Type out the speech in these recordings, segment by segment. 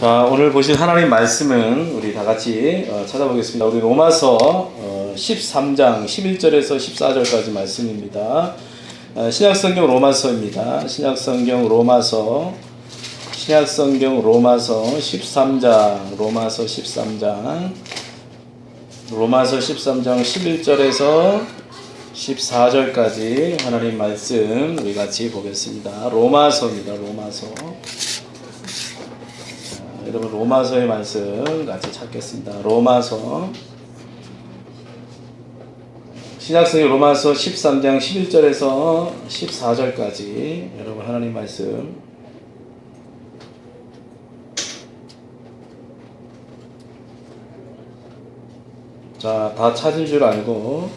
자, 오늘 보신 하나님 말씀은 우리 다 같이 찾아보겠습니다. 우리 로마서 13장 11절에서 14절까지 말씀입니다. 신약성경 로마서입니다. 신약성경 로마서 13장 로마서 13장 11절에서 14절까지 하나님 말씀 우리 같이 보겠습니다. 로마서입니다. 로마서. 여러분 로마서의 말씀 같이 찾겠습니다. 로마서 신약성경 로마서 13장 11절에서 14절까지 여러분 하나님 말씀 자, 다 찾은 줄 알고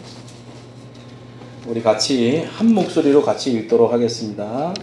우리 같이 한 목소리로 같이 읽도록 하겠습니다.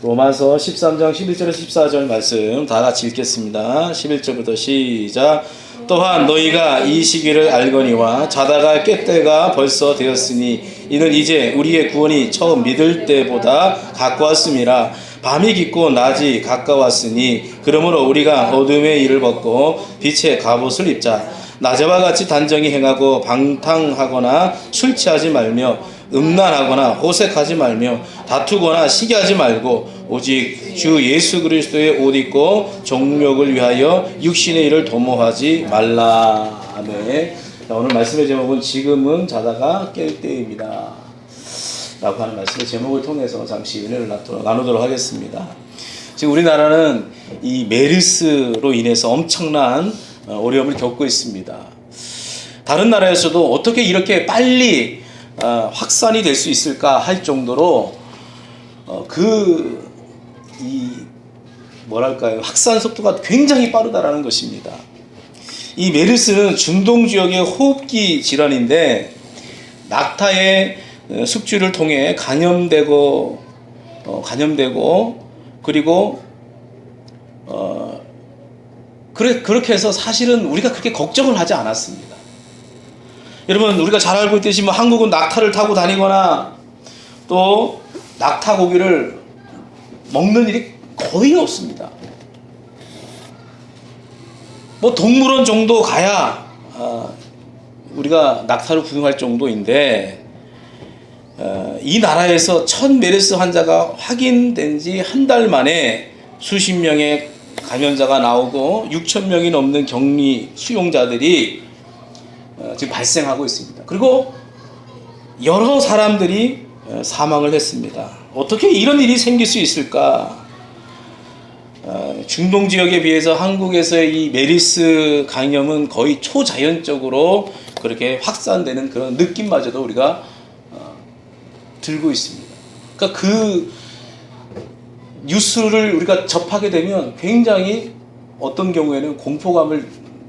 로마서 13장 11절에서 14절 말씀 다 같이 읽겠습니다. 11절부터 시작. 또한 너희가 이 시기를 알거니와 자다가 깰 때가 벌써 되었으니 이는 이제 우리의 구원이 처음 믿을 때보다 가까웠음이라. 밤이 깊고 낮이 가까웠으니 그러므로 우리가 어둠의 일을 벗고 빛의 갑옷을 입자. 낮에와 같이 단정히 행하고 방탕하거나 술 취하지 말며 음란하거나 호색하지 말며 다투거나 시기하지 말고 오직 주 예수 그리스도의 옷 입고 정욕을 위하여 육신의 일을 도모하지 말라. 아멘. 오늘 말씀의 제목은 지금은 자다가 깰 때입니다 라고 하는 말씀의 제목을 통해서 잠시 은혜를 나누도록 하겠습니다. 지금 우리나라는 이 메르스로 인해서 엄청난 어려움을 겪고 있습니다. 다른 나라에서도 어떻게 이렇게 빨리 확산이 될 수 있을까 할 정도로 확산 속도가 굉장히 빠르다라는 것입니다. 이 메르스는 중동 지역의 호흡기 질환인데 낙타의 숙주를 통해 감염되고 그리고 그렇게 해서 사실은 우리가 그렇게 걱정을 하지 않았습니다. 여러분 우리가 잘 알고 있듯이 한국은 낙타를 타고 다니거나 또 낙타 고기를 먹는 일이 거의 없습니다. 동물원 정도 가야 우리가 낙타를 구경할 정도인데 이 나라에서 첫 메르스 환자가 확인된 지 한 달 만에 수십 명의 감염자가 나오고 6천 명이 넘는 격리 수용자들이 지금 발생하고 있습니다. 그리고 여러 사람들이 사망을 했습니다. 어떻게 이런 일이 생길 수 있을까? 중동 지역에 비해서 한국에서의 이 메르스 감염은 거의 초자연적으로 그렇게 확산되는 그런 느낌마저도 우리가 들고 있습니다. 그러니까 그 뉴스를 우리가 접하게 되면 굉장히 어떤 경우에는 공포감을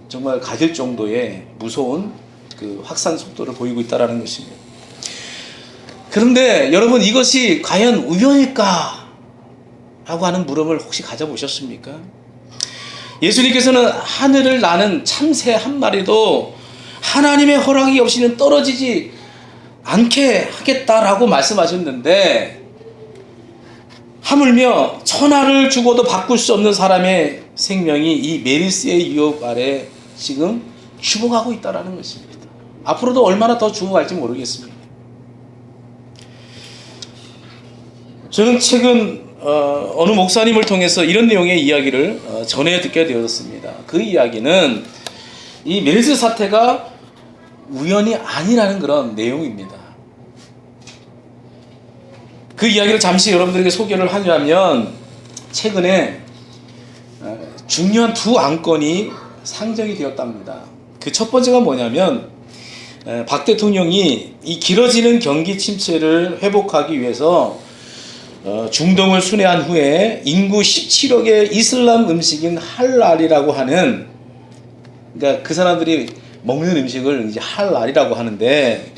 정말 가질 정도의 무서운 그 확산 속도를 보이고 있다는 것입니다. 그런데 여러분 이것이 과연 우연일까? 라고 하는 물음을 혹시 가져보셨습니까? 예수님께서는 하늘을 나는 참새 한 마리도 하나님의 허락이 없이는 떨어지지 않게 하겠다라고 말씀하셨는데 하물며 천하를 주고도 바꿀 수 없는 사람의 생명이 이 메르스의 유혹 아래 지금 죽어가고 있다는 것입니다. 앞으로도 얼마나 더 죽어갈지 모르겠습니다. 저는 최근 어느 목사님을 통해서 이런 내용의 이야기를 전해 듣게 되었습니다. 그 이야기는 이 메르스 사태가 우연이 아니라는 그런 내용입니다. 그 이야기를 잠시 여러분들에게 소개를 하려면 최근에 중요한 두 안건이 상정이 되었답니다. 그 첫 번째가 뭐냐면 박 대통령이 이 길어지는 경기 침체를 회복하기 위해서 중동을 순회한 후에 인구 17억의 이슬람 음식인 할랄이라고 하는, 그러니까 그 사람들이 먹는 음식을 이제 할랄이라고 하는데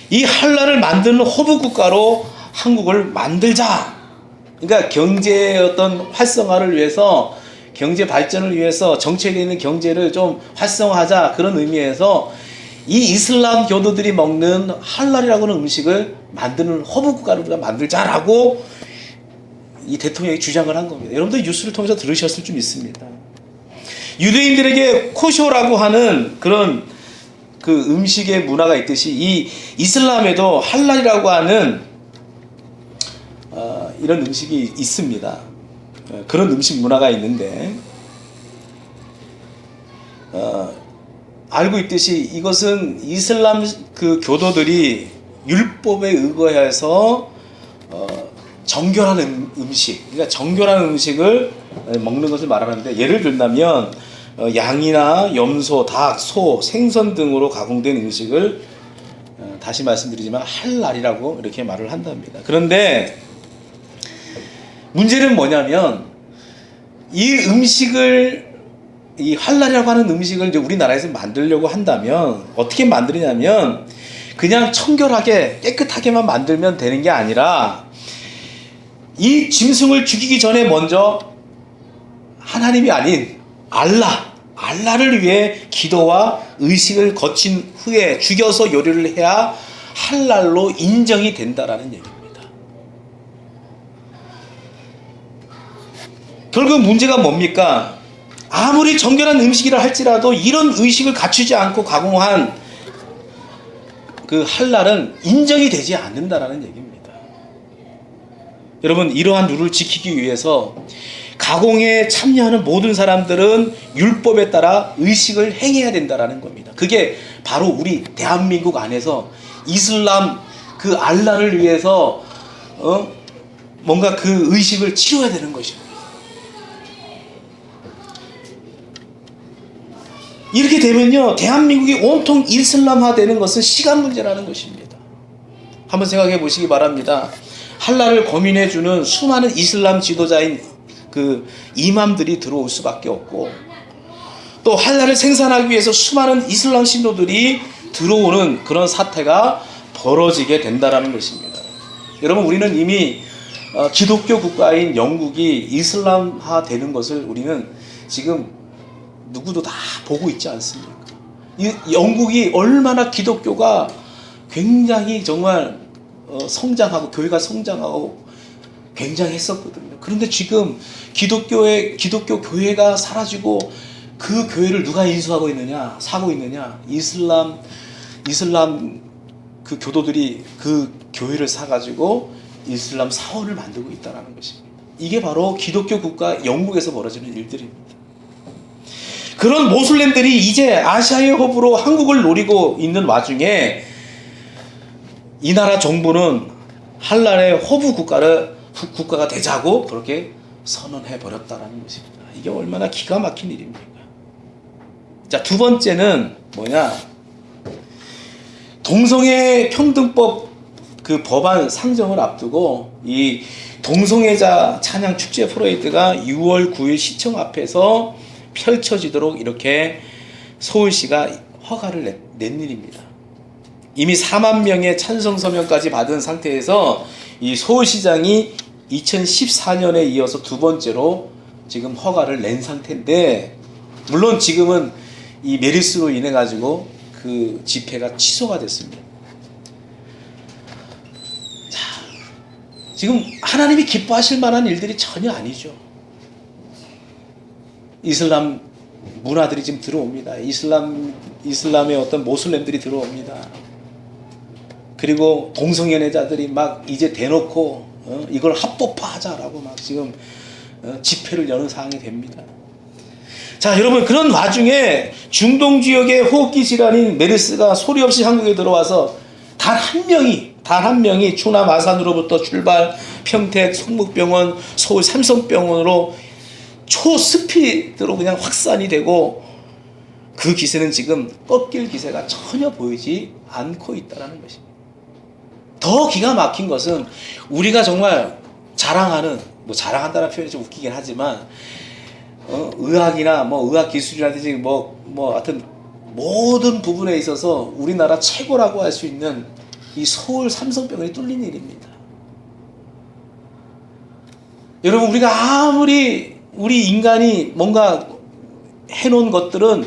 이 할랄을 만드는 허브 국가로 한국을 만들자. 그러니까 경제의 어떤 활성화를 위해서, 경제 발전을 위해서 정체되어 있는 경제를 좀 활성화하자, 그런 의미에서 이 이슬람 교도들이 먹는 할랄이라고 하는 음식을 만드는 허브 국가를 우리가 만들자라고 이 대통령이 주장을 한 겁니다. 여러분들 뉴스를 통해서 들으셨을 줄 믿습니다. 유대인들에게 코쇼라고 하는 그런 그 음식의 문화가 있듯이 이 이슬람에도 할랄이라고 하는 이런 음식이 있습니다. 그런 음식 문화가 있는데 알고 있듯이 이것은 이슬람 그 교도들이 율법에 의거해서 정결한 음식, 그러니까 정결한 음식을 먹는 것을 말하는데, 예를 들면 양이나 염소, 닭, 소, 생선 등으로 가공된 음식을 다시 말씀드리지만 할랄이라고 이렇게 말을 한답니다. 그런데 문제는 뭐냐면 이 음식을, 이 할랄이라고 하는 음식을 이제 우리나라에서 만들려고 한다면 어떻게 만드냐면 그냥 청결하게 깨끗하게만 만들면 되는 게 아니라 이 짐승을 죽이기 전에 먼저 하나님이 아닌 알라를 위해 기도와 의식을 거친 후에 죽여서 요리를 해야 할랄로 인정이 된다라는 얘기입니다. 결국 문제가 뭡니까? 아무리 정결한 음식이라 할지라도 이런 의식을 갖추지 않고 가공한 그 할랄은 인정이 되지 않는다라는 얘기입니다. 여러분, 이러한 룰을 지키기 위해서 가공에 참여하는 모든 사람들은 율법에 따라 의식을 행해야 된다라는 겁니다. 그게 바로 우리 대한민국 안에서 이슬람 그 알라를 위해서 뭔가 그 의식을 치러야 되는 것입니다. 이렇게 되면요, 대한민국이 온통 이슬람화 되는 것은 시간 문제라는 것입니다. 한번 생각해 보시기 바랍니다. 할랄을 고민해주는 수많은 이슬람 지도자인 그 이맘들이 들어올 수밖에 없고, 또 할랄을 생산하기 위해서 수많은 이슬람 신도들이 들어오는 그런 사태가 벌어지게 된다는 것입니다. 여러분, 우리는 이미 기독교 국가인 영국이 이슬람화 되는 것을 우리는 지금 누구도 다 보고 있지 않습니까? 이 영국이 얼마나 기독교가 굉장히 정말 성장하고 교회가 성장하고 굉장했었거든요. 그런데 지금 기독교 교회가 사라지고 그 교회를 누가 인수하고 있느냐, 사고 있느냐? 이슬람 그 교도들이 그 교회를 사가지고 이슬람 사원을 만들고 있다는 것입니다. 이게 바로 기독교 국가 영국에서 벌어지는 일들입니다. 그런 모슬렘들이 이제 아시아의 허브로 한국을 노리고 있는 와중에 이 나라 정부는 할랄의 허브 국가가 되자고 그렇게 선언해 버렸다라는 것입니다. 이게 얼마나 기가 막힌 일입니까? 자, 두 번째는 뭐냐? 동성애 평등법 그 법안 상정을 앞두고 이 동성애자 찬양 축제 퍼레이드가 6월 9일 시청 앞에서 펼쳐지도록 이렇게 서울시가 허가를 낸 일입니다. 이미 4만 명의 찬성 서명까지 받은 상태에서 이 서울시장이 2014년에 이어서 두 번째로 지금 허가를 낸 상태인데, 물론 지금은 이 메르스로 인해 가지고 그 집회가 취소가 됐습니다. 자, 지금 하나님이 기뻐하실 만한 일들이 전혀 아니죠. 이슬람 문화들이 지금 들어옵니다. 이슬람의 어떤 모슬렘들이 들어옵니다. 그리고 동성연애자들이 막 이제 대놓고 이걸 합법화하자라고 막 지금 집회를 여는 상황이 됩니다. 자, 여러분, 그런 와중에 중동 지역의 호흡기 질환인 메르스가 소리 없이 한국에 들어와서 단 한 명이 충남 아산으로부터 출발 평택 성북병원 서울 삼성병원으로 초스피드로 그냥 확산이 되고, 그 기세는 지금 꺾일 기세가 전혀 보이지 않고 있다는 것입니다. 더 기가 막힌 것은 우리가 정말 자랑하는, 뭐 자랑한다는 표현이 좀 웃기긴 하지만 의학이나 뭐 의학 기술이라든지 하여튼 모든 부분에 있어서 우리나라 최고라고 할 수 있는 이 서울 삼성병원이 뚫린 일입니다. 여러분, 우리가 아무리 우리 인간이 뭔가 해놓은 것들은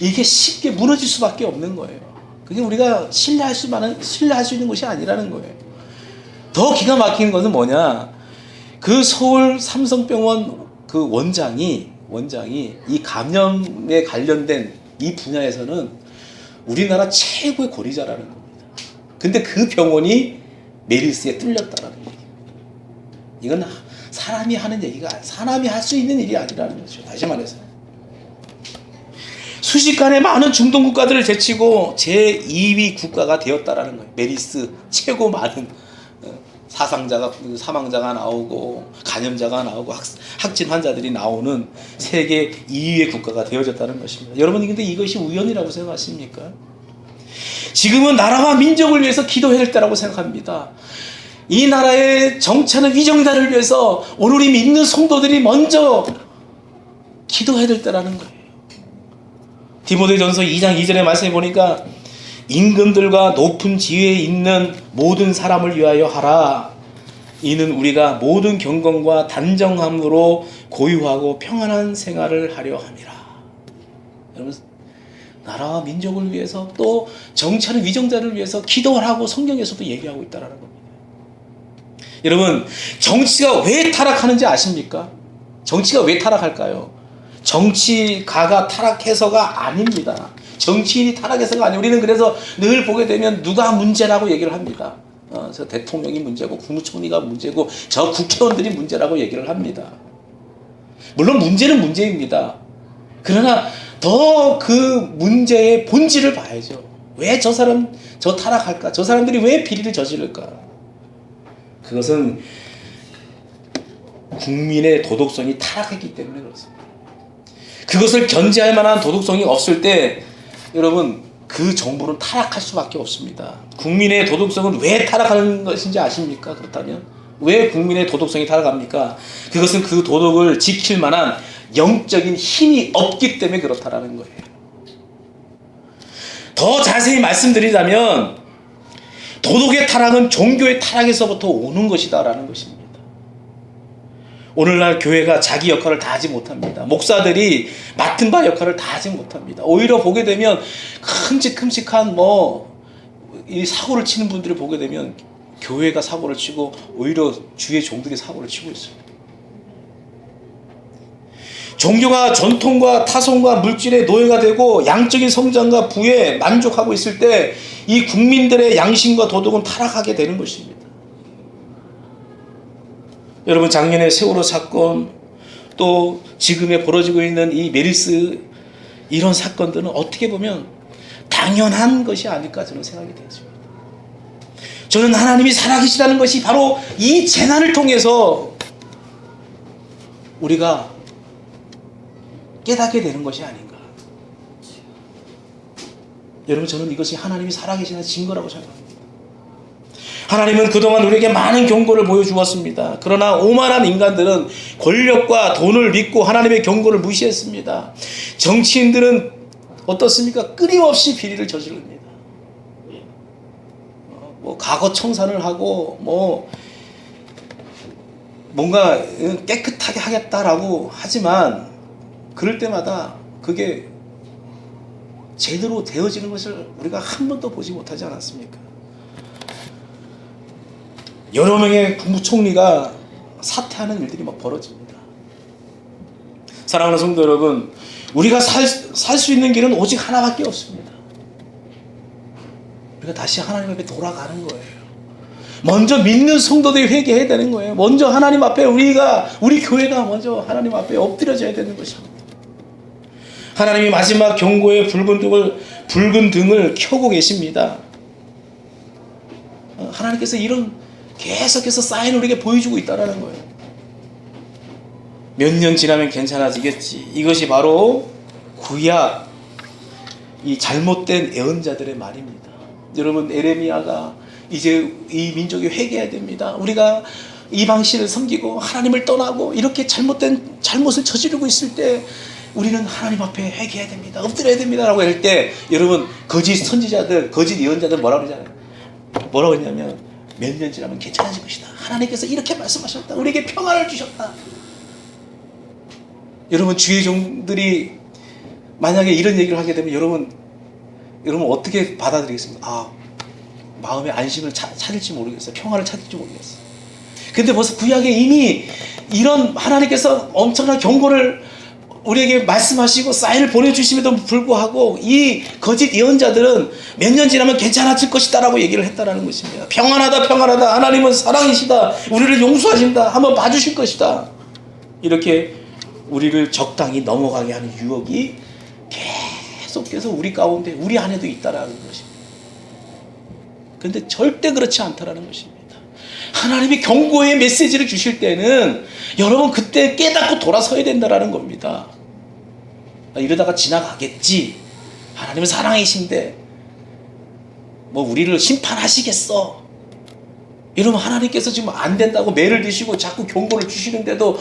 이게 쉽게 무너질 수밖에 없는 거예요. 그게 우리가 신뢰할 수 있는 것이 아니라는 거예요. 더 기가 막힌 것은 뭐냐? 그 서울 삼성병원 그 원장이 이 감염에 관련된 이 분야에서는 우리나라 최고의 권위자라는 겁니다. 근데 그 병원이 메르스에 뚫렸다라는 얘기예요. 이건 사람이 하는 얘기가, 사람이 할 수 있는 일이 아니라는 거죠. 다시 말해서 순식간에 많은 중동 국가들을 제치고 제2위 국가가 되었다라는 거예요. 메르스 최고 많은 사망자가 나오고 감염자가 나오고 확진 환자들이 나오는 세계 2위의 국가가 되어졌다는 것입니다. 여러분, 근데 이것이 우연이라고 생각하십니까? 지금은 나라와 민족을 위해서 기도해야 될 때라고 생각합니다. 이 나라의 정치하는 위정자를 위해서 오늘 우리 믿는 성도들이 먼저 기도해야 될 때라는 거예요. 디모데전서 2장 2절의 말씀에 보니까 임금들과 높은 지위에 있는 모든 사람을 위하여 하라. 이는 우리가 모든 경건과 단정함으로 고유하고 평안한 생활을 하려 함이라. 여러분, 나라와 민족을 위해서 또 정치하는 위정자를 위해서 기도를 하고 성경에서도 얘기하고 있다는 겁니다. 여러분, 정치가 왜 타락하는지 아십니까? 정치가 왜 타락할까요? 정치가가 타락해서가 아닙니다. 정치인이 타락해서가 아니에요. 우리는 그래서 늘 보게 되면 누가 문제라고 얘기를 합니다. 저 대통령이 문제고 국무총리가 문제고 저 국회의원들이 문제라고 얘기를 합니다. 물론 문제는 문제입니다. 그러나 더 그 문제의 본질을 봐야죠. 왜 저 사람 저 타락할까? 저 사람들이 왜 비리를 저지를까? 그것은 국민의 도덕성이 타락했기 때문에 그렇습니다. 그것을 견제할 만한 도덕성이 없을 때 여러분, 그 정부는 타락할 수밖에 없습니다. 국민의 도덕성은 왜 타락하는 것인지 아십니까? 그렇다면 왜 국민의 도덕성이 타락합니까? 그것은 그 도덕을 지킬 만한 영적인 힘이 없기 때문에 그렇다라는 거예요. 더 자세히 말씀드리자면 도덕의 타락은 종교의 타락에서부터 오는 것이다라는 것입니다. 오늘날 교회가 자기 역할을 다 하지 못합니다. 목사들이 맡은 바 역할을 다 하지 못합니다. 오히려 보게 되면 큼직큼직한 이 사고를 치는 분들을 보게 되면 교회가 사고를 치고 오히려 주의 종들이 사고를 치고 있습니다. 종교가 전통과 타성과 물질의 노예가 되고 양적인 성장과 부에 만족하고 있을 때 이 국민들의 양심과 도덕은 타락하게 되는 것입니다. 여러분, 작년에 세월호 사건, 또 지금에 벌어지고 있는 이 메르스, 이런 사건들은 어떻게 보면 당연한 것이 아닐까 저는 생각이 되었습니다. 저는 하나님이 살아계시다는 것이 바로 이 재난을 통해서 우리가 깨닫게 되는 것이 아닌가. 여러분, 저는 이것이 하나님이 살아계시는 증거라고 생각합니다. 하나님은 그동안 우리에게 많은 경고를 보여주었습니다. 그러나 오만한 인간들은 권력과 돈을 믿고 하나님의 경고를 무시했습니다. 정치인들은 어떻습니까? 끊임없이 비리를 저지릅니다. 과거 청산을 하고 뭔가 깨끗하게 하겠다라고 하지만 그럴 때마다 그게 제대로 되어지는 것을 우리가 한 번도 보지 못하지 않았습니까? 여러 명의 국무총리가 사퇴하는 일들이 막 벌어집니다. 사랑하는 성도 여러분, 우리가 살 수 있는 길은 오직 하나밖에 없습니다. 우리가 다시 하나님 앞에 돌아가는 거예요. 먼저 믿는 성도들이 회개해야 되는 거예요. 먼저 하나님 앞에 우리 교회가 먼저 하나님 앞에 엎드려져야 되는 것입니다. 하나님이 마지막 경고의 붉은 등을 켜고 계십니다. 하나님께서 이런 계속해서 사인을 우리에게 보여주고 있다는 거예요. 몇 년 지나면 괜찮아지겠지. 이것이 바로 구약 이 잘못된 예언자들의 말입니다. 여러분, 에레미야가 이제 이 민족이 회개해야 됩니다. 우리가 이방신을 섬기고 하나님을 떠나고 이렇게 잘못을 저지르고 있을 때 우리는 하나님 앞에 회개해야 됩니다. 엎드려야 됩니다. 라고 할 때 여러분, 거짓 선지자들, 거짓 예언자들 뭐라고 그러잖아요. 뭐라고 했냐면 몇 년 지나면 괜찮아질 것이다. 하나님께서 이렇게 말씀하셨다. 우리에게 평안을 주셨다. 여러분, 주의 종들이 만약에 이런 얘기를 하게 되면 여러분 어떻게 받아들이겠습니까? 마음의 안심을 찾을지 모르겠어요. 평안을 찾을지 모르겠어요. 근데 벌써 구약에 이미 이런 하나님께서 엄청난 경고를 우리에게 말씀하시고 사인을 보내주심에도 불구하고 이 거짓 예언자들은 몇 년 지나면 괜찮아질 것이다 라고 얘기를 했다라는 것입니다. 평안하다 평안하다, 하나님은 사랑이시다, 우리를 용서하신다, 한번 봐주실 것이다, 이렇게 우리를 적당히 넘어가게 하는 유혹이 계속해서 우리 가운데, 우리 안에도 있다라는 것입니다. 그런데 절대 그렇지 않다라는 것입니다. 하나님이 경고의 메시지를 주실 때는 여러분 그때 깨닫고 돌아서야 된다라는 겁니다. 이러다가 지나가겠지, 하나님은 사랑이신데 뭐 우리를 심판하시겠어, 이러면 하나님께서 지금 안 된다고 매를 드시고 자꾸 경고를 주시는데도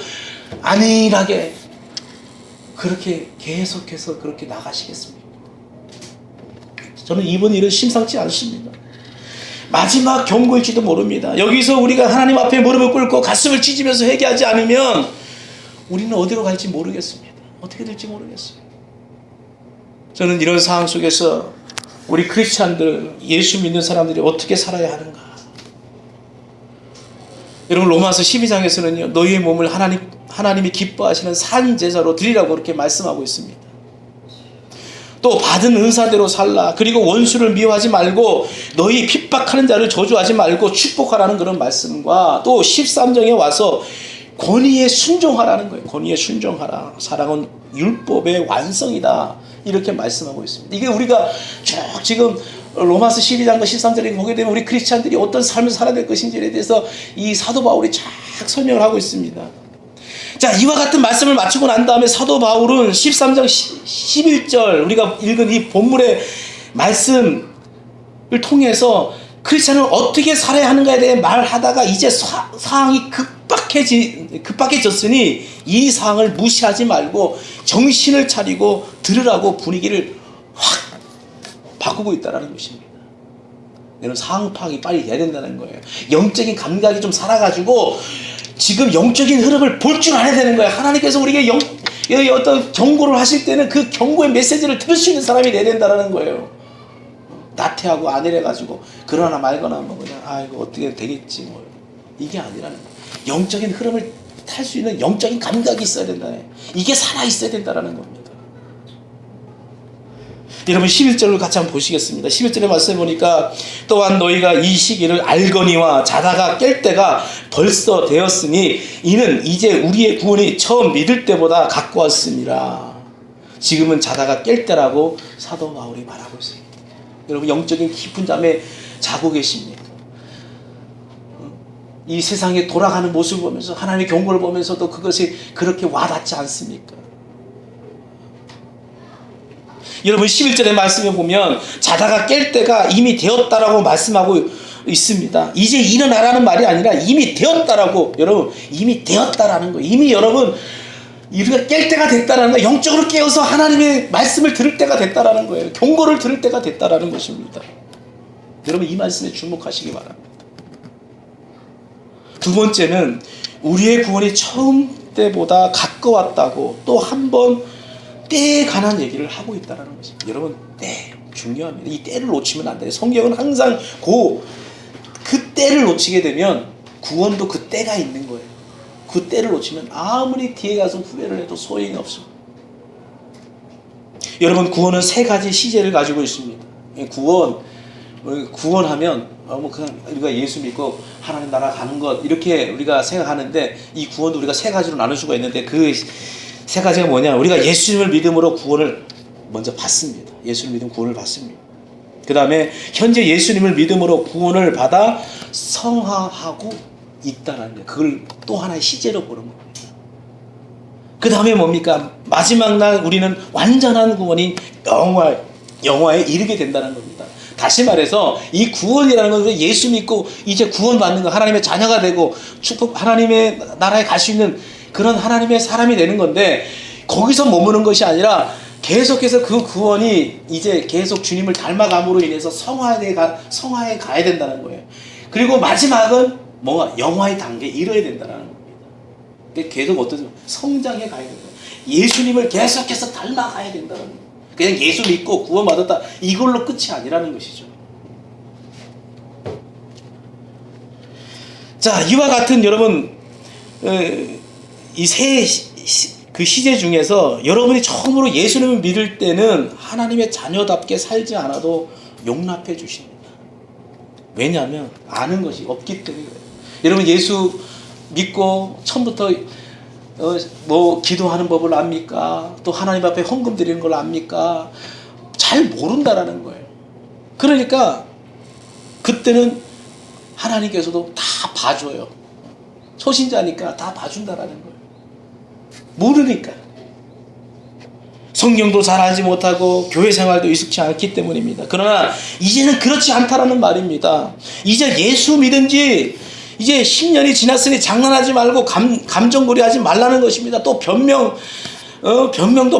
안일하게 그렇게 계속해서 그렇게 나가시겠습니까? 저는 이번 일은 심상치 않습니다. 마지막 경고일지도 모릅니다. 여기서 우리가 하나님 앞에 무릎을 꿇고 가슴을 찢으면서 회개하지 않으면 우리는 어디로 갈지 모르겠습니다. 어떻게 될지 모르겠어요. 저는 이런 상황 속에서 우리 크리스찬들, 예수 믿는 사람들이 어떻게 살아야 하는가. 여러분, 로마서 12장에서는요 너희의 몸을 하나님이 기뻐하시는 산 제사로 드리라고 그렇게 말씀하고 있습니다. 또 받은 은사대로 살라, 그리고 원수를 미워하지 말고 너희 핍박하는 자를 저주하지 말고 축복하라는 그런 말씀과, 또 13장에 와서 권위에 순종하라는 거예요. 권위에 순종하라, 사랑은 율법의 완성이다, 이렇게 말씀하고 있습니다. 이게 우리가 쭉 지금 로마서 12장과 13장에 보게 되면 우리 크리스찬들이 어떤 삶을 살아야 될 것인지에 대해서 이 사도 바울이 쫙 설명을 하고 있습니다. 자, 이와 같은 말씀을 마치고 난 다음에 사도 바울은 13장 11절 우리가 읽은 이 본문의 말씀을 통해서 크리스찬을 어떻게 살아야 하는가에 대해 말하다가 이제 상황이 급박해졌으니 이 상황을 무시하지 말고 정신을 차리고 들으라고 분위기를 확 바꾸고 있다는 것입니다. 여러분, 상황 파악이 빨리 돼야 된다는 거예요. 영적인 감각이 좀 살아가지고 지금 영적인 흐름을 볼 줄 알아야 되는 거예요. 하나님께서 우리에게 어떤 경고를 하실 때는 그 경고의 메시지를 들을 수 있는 사람이 돼야 된다는 거예요. 나태하고 안일해가지고 그러나 말거나 뭐 그냥 이거 어떻게 되겠지 뭐, 이게 아니라는 거예요. 영적인 흐름을 탈 수 있는 영적인 감각이 있어야 된다. 이게 살아있어야 된다는 겁니다. 여러분, 11절을 같이 한번 보시겠습니다. 11절에 말씀해 보니까 또한 너희가 이 시기를 알거니와 자다가 깰 때가 벌써 되었으니 이는 이제 우리의 구원이 처음 믿을 때보다 가까웠습니다. 지금은 자다가 깰 때라고 사도 바울이 말하고 있습니다. 여러분, 영적인 깊은 잠에 자고 계십니까? 이 세상에 돌아가는 모습을 보면서 하나님의 경고를 보면서도 그것이 그렇게 와닿지 않습니까? 여러분, 11절의 말씀에 보면 자다가 깰 때가 이미 되었다라고 말씀하고 있습니다. 이제 일어나라는 말이 아니라 이미 되었다라고, 여러분, 이미 되었다라는 거예요. 이미 여러분, 우리가 깰 때가 됐다라는 거예요. 영적으로 깨어서 하나님의 말씀을 들을 때가 됐다라는 거예요. 경고를 들을 때가 됐다라는 것입니다. 여러분, 이 말씀에 주목하시기 바랍니다. 두 번째는 우리의 구원이 처음 때보다 가까웠다고 또 한 번 때에 관한 얘기를 하고 있다는 것입니다. 여러분, 때 중요합니다. 이 때를 놓치면 안 돼요. 성경은 항상 그 때를 놓치게 되면 구원도 그 때가 있는 거예요. 그 때를 놓치면 아무리 뒤에 가서 후회를 해도 소용이 없습니다. 여러분, 구원은 세 가지 시제를 가지고 있습니다. 구원하면 그냥 우리가 예수 믿고 하나님 나라 가는 것, 이렇게 우리가 생각하는데, 이 구원도 우리가 세 가지로 나눌 수가 있는데 그 세 가지가 뭐냐? 우리가 예수님을 믿음으로 구원을 먼저 받습니다. 예수를 믿음 구원을 받습니다. 그 다음에 현재 예수님을 믿음으로 구원을 받아 성화하고 있다는 거예요. 그걸 또 하나의 시제로 보는 겁니다. 그 다음에 뭡니까? 마지막 날 우리는 완전한 구원인 영화에 이르게 된다는 겁니다. 다시 말해서 이 구원이라는 건 예수 믿고 이제 구원받는 거, 하나님의 자녀가 되고 축복, 하나님의 나라에 갈 수 있는 그런 하나님의 사람이 되는 건데, 거기서 머무는 것이 아니라 계속해서 그 구원이 이제 계속 주님을 닮아감으로 인해서 성화에 가야 된다는 거예요. 그리고 마지막은 영화의 단계에 이르러야 된다는 겁니다. 계속 어떤 성장해 가야 된다. 예수님을 계속해서 닮아가야 된다는 거예요. 그냥 예수 믿고 구원받았다, 이걸로 끝이 아니라는 것이죠. 자, 이와 같은 여러분 이 세 그 시제 중에서 여러분이 처음으로 예수님을 믿을 때는 하나님의 자녀답게 살지 않아도 용납해 주십니다. 왜냐하면 아는 것이 없기 때문에. 여러분 예수 믿고 처음부터 뭐 기도하는 법을 압니까? 또 하나님 앞에 헌금 드리는 걸 압니까? 잘 모른다라는 거예요. 그러니까 그때는 하나님께서도 다 봐줘요. 초신자니까 다 봐준다라는 거예요. 모르니까. 성경도 잘 알지 못하고 교회 생활도 익숙치 않기 때문입니다. 그러나 이제는 그렇지 않다라는 말입니다. 이제 예수 믿은 지 이제 10년이 지났으니 장난하지 말고 감정거리하지 말라는 것입니다. 또 변명도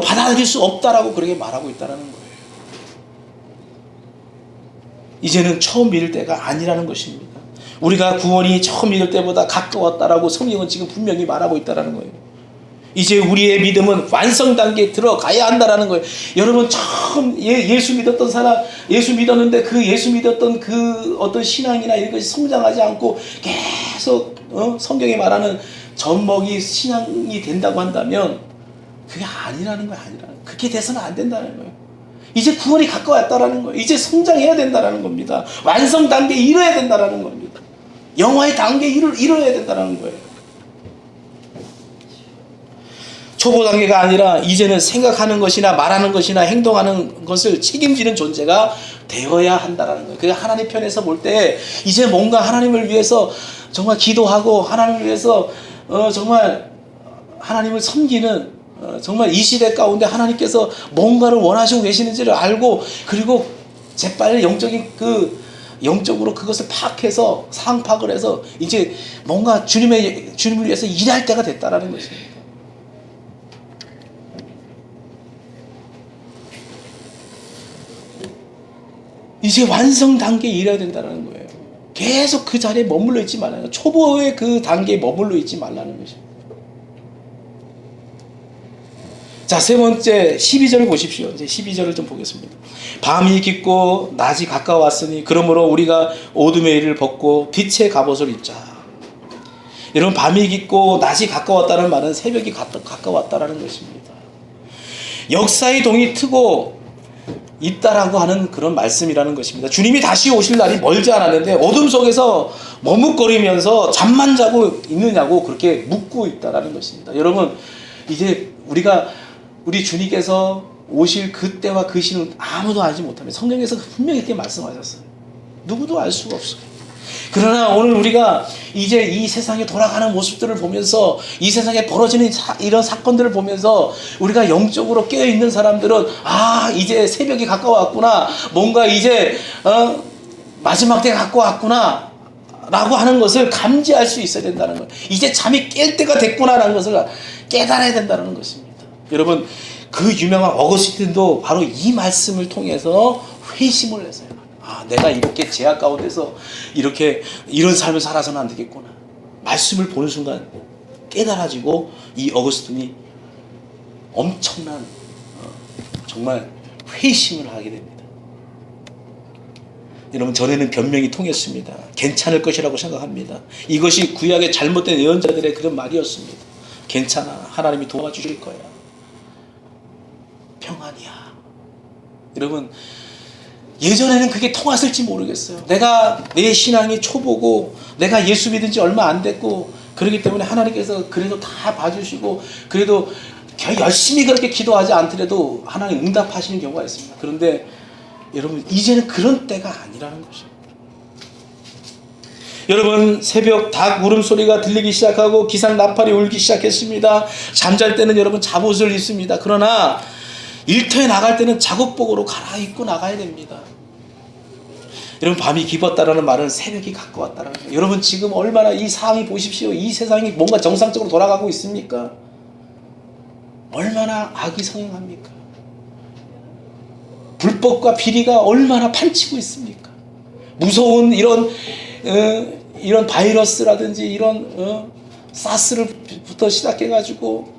받아들일 수 없다라고 그렇게 말하고 있다는 거예요. 이제는 처음 믿을 때가 아니라는 것입니다. 우리가 구원이 처음 믿을 때보다 가까웠다라고 성경은 지금 분명히 말하고 있다는 거예요. 이제 우리의 믿음은 완성 단계에 들어가야 한다라는 거예요. 여러분 처음 예수 믿었던 사람, 예수 믿었는데 그 예수 믿었던 그 어떤 신앙이나 이런 것이 성장하지 않고 계속 성경에 말하는 젖먹이 신앙이 된다고 한다면 그게 아니라는 거예요. 그렇게 돼서는 안 된다는 거예요. 이제 구원이 가까웠다라는 거예요. 이제 성장해야 된다라는 겁니다. 완성 단계에 이뤄야 된다라는 겁니다. 영화의 단계에 이뤄야 된다라는 거예요. 초보 단계가 아니라 이제는 생각하는 것이나 말하는 것이나 행동하는 것을 책임지는 존재가 되어야 한다라는 거예요. 그 하나님 편에서 볼 때 이제 뭔가 하나님을 위해서 정말 기도하고 하나님을 위해서 정말 하나님을 섬기는 정말 이 시대 가운데 하나님께서 뭔가를 원하시고 계시는지를 알고 그리고 재빨리 영적으로 그것을 파악해서 상황 파악을 해서 이제 뭔가 주님을 위해서 일할 때가 됐다라는 것입니다. 이제 완성 단계에 이뤄야 된다는 거예요. 계속 그 자리에 머물러 있지 말라는 거예요. 초보의 그 단계에 머물러 있지 말라는 것입니다. 자, 세 번째 12절을 보십시오. 이제 12절을 좀 보겠습니다. 밤이 깊고 낮이 가까웠으니 그러므로 우리가 어둠의 일을 벗고 빛의 갑옷을 입자. 여러분 밤이 깊고 낮이 가까웠다는 말은 새벽이 가까웠다라는 것입니다. 역사의 동이 트고 있다라고 하는 그런 말씀이라는 것입니다. 주님이 다시 오실 날이 멀지 않았는데 어둠 속에서 머뭇거리면서 잠만 자고 있느냐고 그렇게 묻고 있다라는 것입니다. 여러분 이제 우리 주님께서 오실 그때와 그 시는 아무도 알지 못합니다. 성경에서 분명히 이렇게 말씀하셨어요. 누구도 알 수가 없어요. 그러나 오늘 우리가 이제 이 세상에 돌아가는 모습들을 보면서 이 세상에 벌어지는 이런 사건들을 보면서 우리가 영적으로 깨어있는 사람들은 이제 새벽이 가까웠구나, 뭔가 이제 마지막 때가 가까웠구나 라고 하는 것을 감지할 수 있어야 된다는 거예요. 이제 잠이 깰 때가 됐구나라는 것을 깨달아야 된다는 것입니다. 여러분 그 유명한 어거스틴도 바로 이 말씀을 통해서 회심을 했어요. 내가 이렇게 죄악 가운데서 이런 삶을 살아서는 안 되겠구나. 말씀을 보는 순간 깨달아지고 이 어거스틴이 엄청난 정말 회심을 하게 됩니다. 여러분 전에는 변명이 통했습니다. 괜찮을 것이라고 생각합니다. 이것이 구약의 잘못된 예언자들의 그런 말이었습니다. 괜찮아. 하나님이 도와주실 거야. 평안이야. 여러분 예전에는 그게 통했을지 모르겠어요. 내 신앙이 초보고 내가 예수 믿은 지 얼마 안 됐고 그렇기 때문에 하나님께서 그래도 다 봐주시고 그래도 열심히 그렇게 기도하지 않더라도 하나님 응답하시는 경우가 있습니다. 그런데 여러분 이제는 그런 때가 아니라는 것입니다. 여러분 새벽 닭 울음소리가 들리기 시작하고 기상 나팔이 울기 시작했습니다. 잠잘 때는 여러분 잠옷을 입습니다. 그러나 일터에 나갈 때는 작업복으로 갈아입고 나가야 됩니다. 여러분 밤이 깊었다라는 말은 새벽이 가까웠다라는 거예요. 여러분 지금 얼마나 이 상황이 보십시오. 이 세상이 뭔가 정상적으로 돌아가고 있습니까? 얼마나 악이 성행합니까? 불법과 비리가 얼마나 판치고 있습니까? 무서운 이런 바이러스라든지 이런 사스를부터 시작해가지고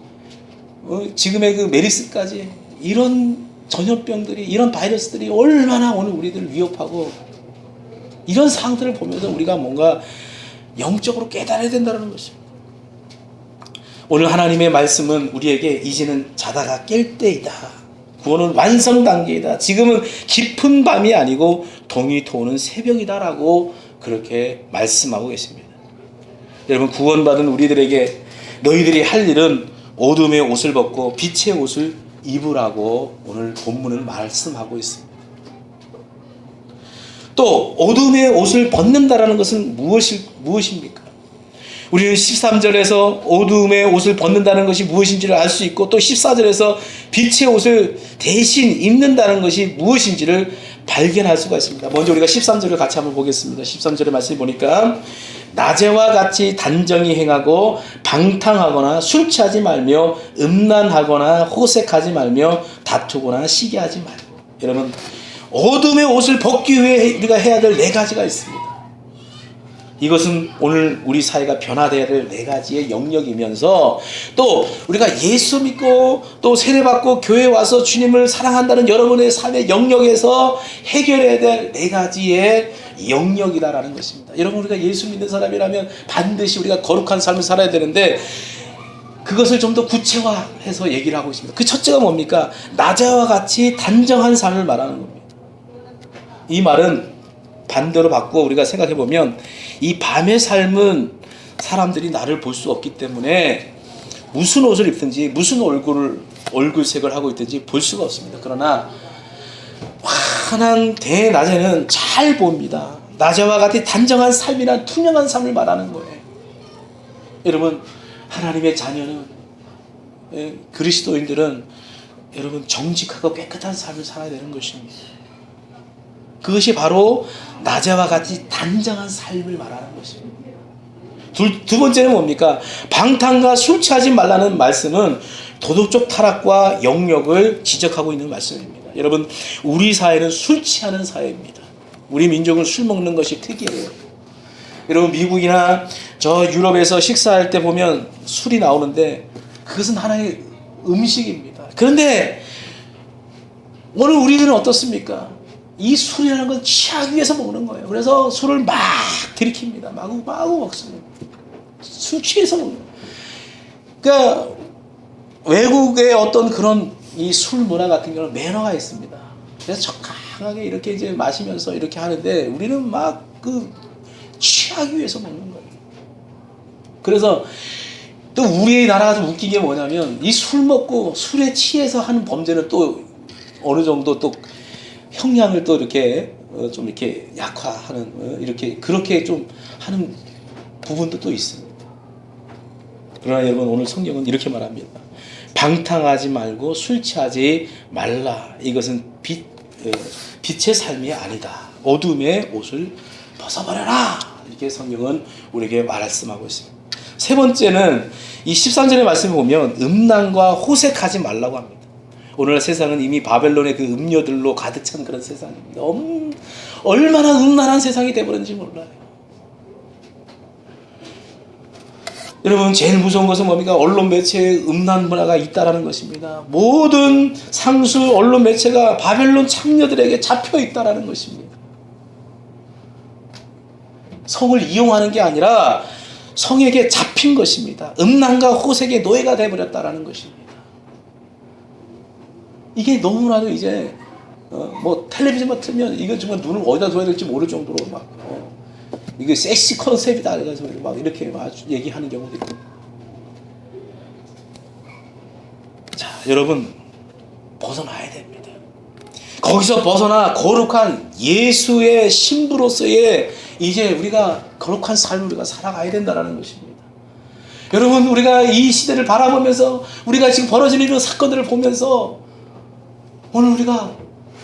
지금의 그 메리스까지 이런 전염병들이 이런 바이러스들이 얼마나 오늘 우리들을 위협하고 이런 상황들을 보면서 우리가 뭔가 영적으로 깨달아야 된다는 것입니다. 오늘 하나님의 말씀은 우리에게 이제는 자다가 깰 때이다. 구원은 완성 단계이다. 지금은 깊은 밤이 아니고 동이 도는 새벽이다라고 그렇게 말씀하고 계십니다. 여러분, 구원받은 우리들에게 너희들이 할 일은 어둠의 옷을 벗고 빛의 옷을 입으라고 오늘 본문은 말씀하고 있습니다. 또 어둠의 옷을 벗는다라는 것은 무엇입니까? 우리는 13절에서 어둠의 옷을 벗는다는 것이 무엇인지를 알 수 있고, 또 14절에서 빛의 옷을 대신 입는다는 것이 무엇인지를 발견할 수가 있습니다. 먼저 우리가 13절을 같이 한번 보겠습니다. 13절의 말씀을 보니까 낮에와 같이 단정히 행하고 방탕하거나 술 취하지 말며 음란하거나 호색하지 말며 다투거나 시기하지 말고. 여러분, 어둠의 옷을 벗기 위해 우리가 해야 될 4가지가 있습니다. 이것은 오늘 우리 사회가 변화되어야 될 4가지의 영역이면서, 또 우리가 예수 믿고 또 세례받고 교회에 와서 주님을 사랑한다는 여러분의 삶의 영역에서 해결해야 될 4가지의 영역이다라는 것입니다. 여러분, 우리가 예수 믿는 사람이라면 반드시 우리가 거룩한 삶을 살아야 되는데, 그것을 좀 더 구체화해서 얘기를 하고 있습니다. 그 첫째가 뭡니까? 낮에와 같이 단정한 삶을 말하는 겁니다. 이 말은 반대로 바꾸어 우리가 생각해 보면, 이 밤의 삶은 사람들이 나를 볼 수 없기 때문에 무슨 옷을 입든지 무슨 얼굴색을 하고 있든지 볼 수가 없습니다. 그러나 환한 대낮에는 잘 봅니다. 낮에와 같이 단정한 삶이란 투명한 삶을 말하는 거예요. 여러분, 하나님의 자녀는, 그리스도인들은 여러분 정직하고 깨끗한 삶을 살아야 되는 것입니다. 그것이 바로 낮에와 같이 단정한 삶을 말하는 것입니다. 두 번째는 뭡니까? 방탕과 술 취하지 말라는 말씀은 도덕적 타락과 영역을 지적하고 있는 말씀입니다. 여러분, 우리 사회는 술 취하는 사회입니다. 우리 민족은 술 먹는 것이 특이해요. 여러분, 미국이나 저 유럽에서 식사할 때 보면 술이 나오는데 그것은 하나의 음식입니다. 그런데 오늘 우리들은 어떻습니까? 이 술이라는 건 취하기 위해서 먹는 거예요. 그래서 술을 막 들이킵니다. 마구 먹습니다. 술 취해서 먹는 거예요. 그러니까 외국의 어떤 그런 이 술 문화 같은 경우는 매너가 있습니다. 그래서 적당하게 이렇게 이제 마시면서 이렇게 하는데, 우리는 막 취하기 위해서 먹는 거예요. 그래서 또 우리 나라가 좀 웃긴 게 뭐냐면, 이 술 먹고 술에 취해서 하는 범죄는 또 어느 정도 또 형량을 또 이렇게 좀 이렇게 약화하는, 이렇게 그렇게 좀 하는 부분도 또 있습니다. 그러나 여러분, 오늘 성경은 이렇게 말합니다. 방탕하지 말고 술 취하지 말라. 이것은 빛의 삶이 아니다. 어둠의 옷을 벗어버려라. 이렇게 성경은 우리에게 말씀하고 있습니다. 세 번째는 이 13절의 말씀을 보면 음란과 호색하지 말라고 합니다. 오늘날 세상은 이미 바벨론의 그 음료들로 가득 찬 그런 세상입니다. 얼마나 음란한 세상이 되어버렸는지 몰라요. 여러분, 제일 무서운 것은 뭡니까? 언론 매체에 음란 문화가 있다라는 것입니다. 모든 상수 언론 매체가 바벨론 창녀들에게 잡혀 있다라는 것입니다. 성을 이용하는 게 아니라 성에게 잡힌 것입니다. 음란과 호색의 노예가 되어버렸다라는 것입니다. 이게 너무나도 이제 뭐 텔레비전만 틀면 이건 정말 눈을 어디다 둬야 될지 모를 정도로 막 이게 섹시 컨셉이다 그래서 막 이렇게 막 얘기하는 경우도 있고. 자, 여러분, 벗어나야 됩니다. 거기서 벗어나 거룩한 예수의 신부로서의 이제 우리가 거룩한 삶을 우리가 살아가야 된다는 것입니다. 여러분, 우리가 이 시대를 바라보면서, 우리가 지금 벌어지는 이런 사건들을 보면서, 오늘 우리가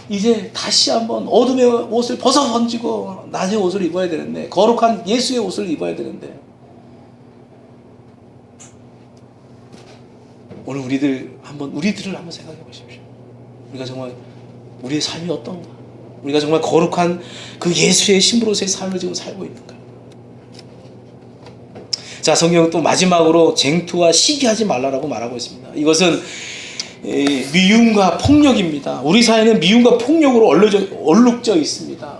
이제 다시 한번 어둠의 옷을 벗어 던지고 낮의 옷을 입어야 되는데, 거룩한 예수의 옷을 입어야 되는데, 오늘 우리들을 한번 생각해 보십시오. 우리가 정말 우리의 삶이 어떤가? 우리가 정말 거룩한 그 예수의 신부로서의 삶을 지금 살고 있는가? 자, 성경은 또 마지막으로 쟁투와 시기하지 말라라고 말하고 있습니다. 이것은 미움과 폭력입니다. 우리 사회는 미움과 폭력으로 얼룩져 있습니다.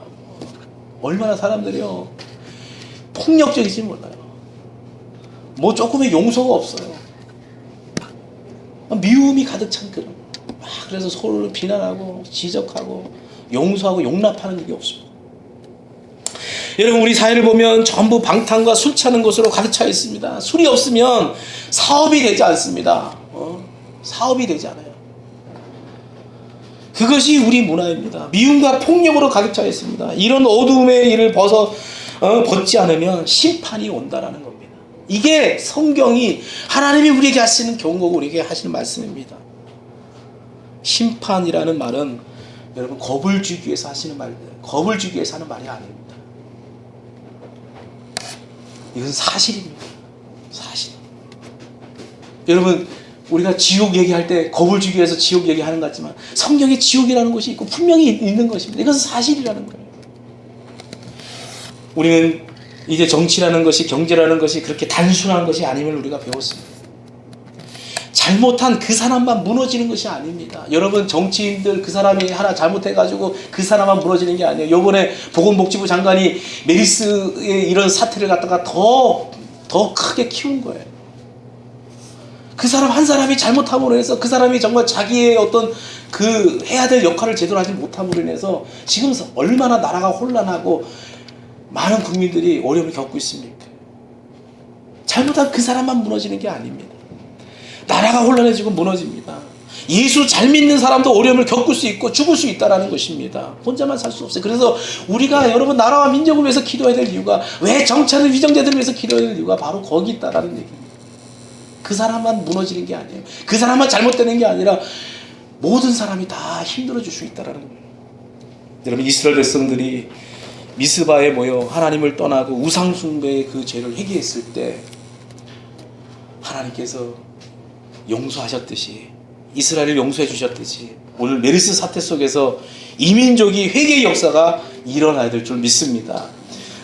얼마나 사람들이요, 폭력적이지 몰라요. 뭐 조금의 용서가 없어요. 미움이 가득 찬 그런. 그래서 서로를 비난하고 지적하고 용서하고 용납하는 게 없습니다. 여러분, 우리 사회를 보면 전부 방탕과 술 취하는 것으로 가득 차 있습니다. 술이 없으면 사업이 되지 않습니다. 사업이 되지 않아요. 그것이 우리 문화입니다. 미움과 폭력으로 가득 차 있습니다. 이런 어두움의 일을 벗지 않으면 심판이 온다라는 겁니다. 이게 성경이 하나님이 우리에게 하시는 경고고 우리에게 하시는 말씀입니다. 심판이라는 말은 여러분 겁을 주기 위해서 하시는 말이에요. 겁을 주기 위해서 하는 말이 아닙니다. 이것은 사실입니다. 사실. 여러분, 우리가 지옥 얘기할 때 겁을 주기 위해서 지옥 얘기하는 것 같지만 성경에 지옥이라는 것이 있고 분명히 있는 것입니다. 이것은 사실이라는 거예요. 우리는 이제 정치라는 것이, 경제라는 것이 그렇게 단순한 것이 아님을 우리가 배웠습니다. 잘못한 그 사람만 무너지는 것이 아닙니다. 여러분, 정치인들 그 사람이 하나 잘못해가지고 그 사람만 무너지는 게 아니에요. 요번에 보건복지부 장관이 메르스의 이런 사태를 갖다가 더 크게 키운 거예요. 그 사람 한 사람이 잘못함으로 해서 그 사람이 정말 자기의 어떤 그 해야 될 역할을 제대로 하지 못함으로 인해서 지금 얼마나 나라가 혼란하고 많은 국민들이 어려움을 겪고 있습니까? 잘못한 그 사람만 무너지는 게 아닙니다. 나라가 혼란해지고 무너집니다. 예수 잘 믿는 사람도 어려움을 겪을 수 있고 죽을 수 있다는 것입니다. 혼자만 살 수 없어요. 그래서 우리가 여러분 나라와 민족을 위해서 기도해야 될 이유가, 왜 정치하는 위정자들을 위해서 기도해야 될 이유가 바로 거기 있다라는 얘기입니다. 그 사람만 무너지는 게 아니에요. 그 사람만 잘못되는 게 아니라 모든 사람이 다 힘들어질 수 있다는 거예요. 여러분, 이스라엘 백성들이 미스바에 모여 하나님을 떠나고 우상 숭배의 그 죄를 회개했을 때 하나님께서 용서하셨듯이, 이스라엘을 용서해 주셨듯이 오늘 메르스 사태 속에서 이민족이 회개의 역사가 일어나야 될 줄 믿습니다.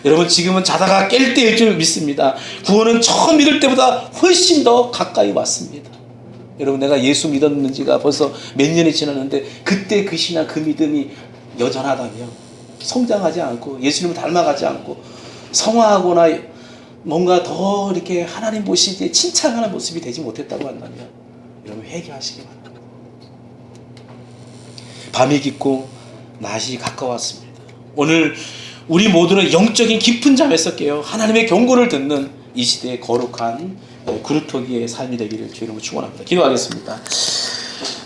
여러분, 지금은 자다가 깰 때일 줄 믿습니다. 구원은 처음 믿을 때보다 훨씬 더 가까이 왔습니다. 여러분, 내가 예수 믿었는 지가 벌써 몇 년이 지났는데 그때 그 신앙, 그 믿음이 여전하다면, 성장하지 않고 예수님을 닮아가지 않고 성화하거나 뭔가 더 이렇게 하나님 보시기에 칭찬하는 모습이 되지 못했다고 한다면 여러분, 회개하시기 바랍니다. 밤이 깊고 낮이 가까웠습니다. 오늘 우리 모두는 영적인 깊은 잠에서 깨어 하나님의 경고를 듣는 이 시대의 거룩한 그루터기의 삶이 되기를 주의 이름으로 축원합니다. 기도하겠습니다.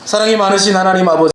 사랑이 많으신 하나님 아버지,